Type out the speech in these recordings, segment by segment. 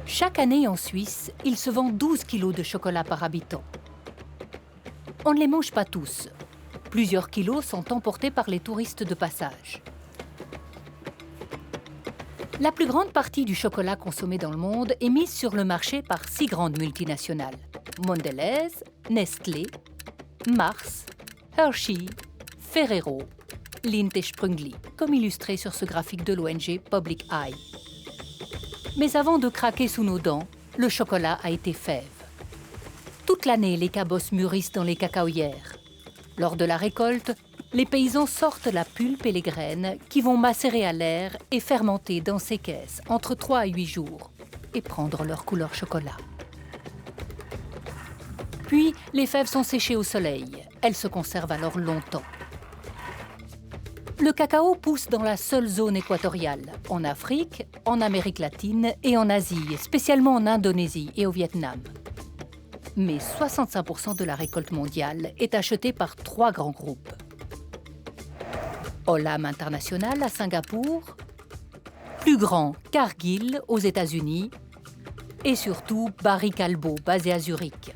Chaque année en Suisse, il se vend 12 kilos de chocolat par habitant. On ne les mange pas tous. Plusieurs kilos sont emportés par les touristes de passage. La plus grande partie du chocolat consommé dans le monde est mise sur le marché par 6 grandes multinationales. Mondelez, Nestlé, Mars, Hershey, Ferrero, Lindt et Sprüngli, comme illustré sur ce graphique de l'ONG Public Eye. Mais avant de craquer sous nos dents, le chocolat a été fève. Toute l'année, les cabosses mûrissent dans les cacaoyères. Lors de la récolte, les paysans sortent la pulpe et les graines qui vont macérer à l'air et fermenter dans ces caisses entre 3 et 8 jours et prendre leur couleur chocolat. Puis, les fèves sont séchées au soleil. Elles se conservent alors longtemps. Le cacao pousse dans la seule zone équatoriale, en Afrique, en Amérique latine et en Asie, spécialement en Indonésie et au Vietnam. Mais 65% de la récolte mondiale est achetée par 3 grands groupes. Olam International à Singapour, plus grand Cargill aux États-Unis et surtout Barry Callebaut basé à Zurich.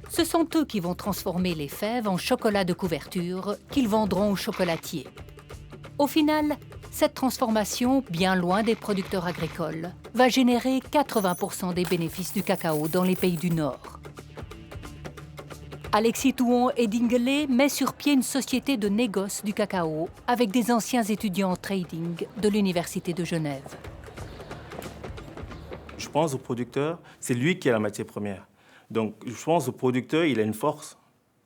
Ce sont eux qui vont transformer les fèves en chocolat de couverture qu'ils vendront aux chocolatiers. Au final, cette transformation, bien loin des producteurs agricoles, va générer 80% des bénéfices du cacao dans les pays du Nord. Alexis Touon et Dingelé met sur pied une société de négoce du cacao avec des anciens étudiants en trading de l'Université de Genève. Je pense au producteur, c'est lui qui a la matière première. Donc je pense au producteur, il a une force.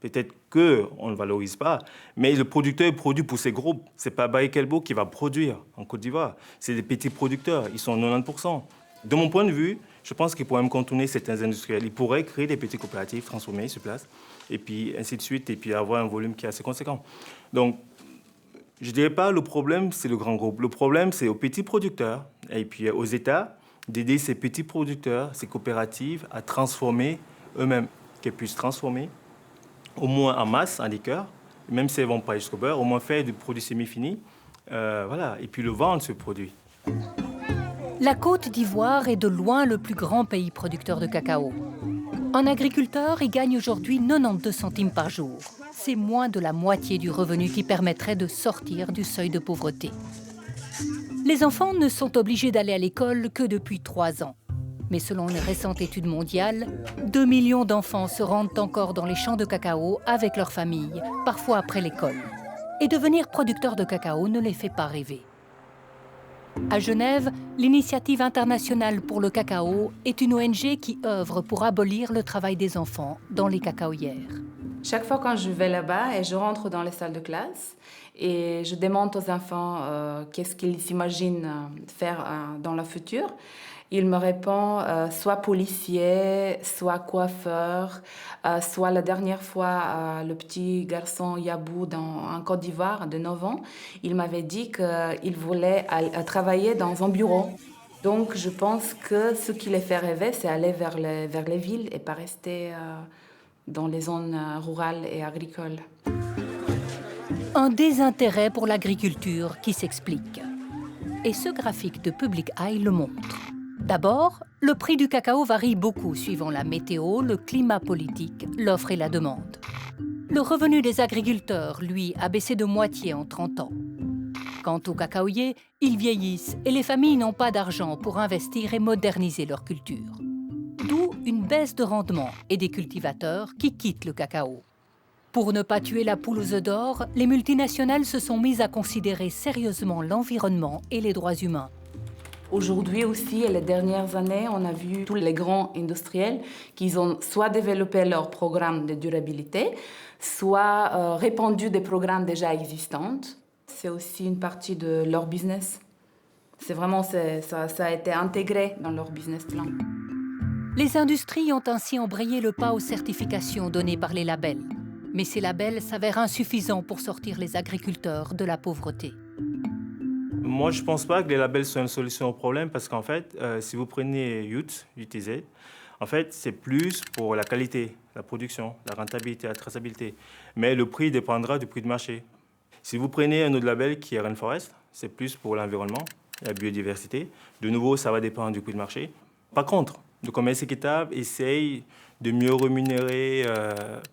Peut-être qu'on ne le valorise pas, mais le producteur produit pour ses groupes. Ce n'est pas Barry Callebaut qui va produire en Côte d'Ivoire. C'est des petits producteurs, ils sont 90%. De mon point de vue, je pense qu'il pourrait même contourner certains industriels. Ils pourraient créer des petites coopératives transformées sur place, et puis ainsi de suite, et puis avoir un volume qui est assez conséquent. Donc, je ne dirais pas le problème, c'est le grand groupe. Le problème, c'est aux petits producteurs, et puis aux États, d'aider ces petits producteurs, ces coopératives, à transformer eux-mêmes, qu'ils puissent transformer, au moins en masse, en liqueur, même si elles ne vont pas jusqu'au beurre, au moins faire du produit semi-fini, voilà, et puis le vendre, ce produit. La Côte d'Ivoire est de loin le plus grand pays producteur de cacao. Un agriculteur y gagne aujourd'hui 92 centimes par jour. C'est moins de la moitié du revenu qui permettrait de sortir du seuil de pauvreté. Les enfants ne sont obligés d'aller à l'école que depuis 3 ans. Mais selon une récente étude mondiale, 2 millions d'enfants se rendent encore dans les champs de cacao avec leur famille, parfois après l'école. Et devenir producteur de cacao ne les fait pas rêver. À Genève, l'Initiative internationale pour le cacao est une ONG qui œuvre pour abolir le travail des enfants dans les cacaoyères. Chaque fois quand je vais là-bas et je rentre dans les salles de classe et je demande aux enfants qu'est-ce qu'ils s'imaginent faire dans le futur, ils me répondent soit policier, soit coiffeur, soit la dernière fois, le petit garçon Yabou en Côte d'Ivoire de 9 ans, il m'avait dit qu'il voulait travailler dans un bureau. Donc je pense que ce qui les fait rêver, c'est aller vers les villes et pas rester dans les zones rurales et agricoles. Un désintérêt pour l'agriculture qui s'explique. Et ce graphique de Public Eye le montre. D'abord, le prix du cacao varie beaucoup suivant la météo, le climat politique, l'offre et la demande. Le revenu des agriculteurs, lui, a baissé de moitié en 30 ans. Quant aux cacaoyers, ils vieillissent et les familles n'ont pas d'argent pour investir et moderniser leur culture. D'où une baisse de rendement et des cultivateurs qui quittent le cacao. Pour ne pas tuer la poule aux œufs d'or, les multinationales se sont mises à considérer sérieusement l'environnement et les droits humains. Aujourd'hui aussi, et les dernières années, on a vu tous les grands industriels qui ont soit développé leur programme de durabilité, soit répandu des programmes déjà existants. C'est aussi une partie de leur business. Ça a été intégré dans leur business plan. Les industries ont ainsi embrayé le pas aux certifications données par les labels. Mais ces labels s'avèrent insuffisants pour sortir les agriculteurs de la pauvreté. Moi, je ne pense pas que les labels soient une solution au problème parce qu'en fait, si vous prenez UTZ, en fait, c'est plus pour la qualité, la production, la rentabilité, la traçabilité. Mais le prix dépendra du prix de marché. Si vous prenez un autre label qui est Rainforest, c'est plus pour l'environnement, la biodiversité. De nouveau, ça va dépendre du prix de marché. Par contre, le commerce équitable essaye de mieux rémunérer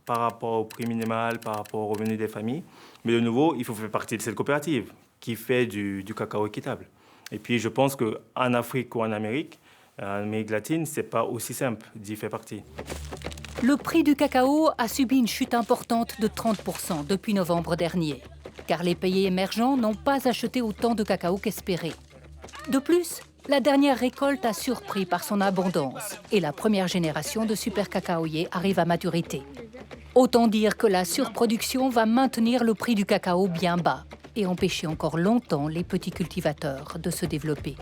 par rapport au prix minimal, par rapport au revenu des familles. Mais de nouveau, il faut faire partie de cette coopérative qui fait du cacao équitable. Et puis, je pense qu'en Afrique ou en Amérique latine, ce n'est pas aussi simple d'y faire partie. Le prix du cacao a subi une chute importante de 30% depuis novembre dernier, car les pays émergents n'ont pas acheté autant de cacao qu'espéré. De plus, la dernière récolte a surpris par son abondance et la première génération de super cacaoyers arrive à maturité. Autant dire que la surproduction va maintenir le prix du cacao bien bas et empêcher encore longtemps les petits cultivateurs de se développer.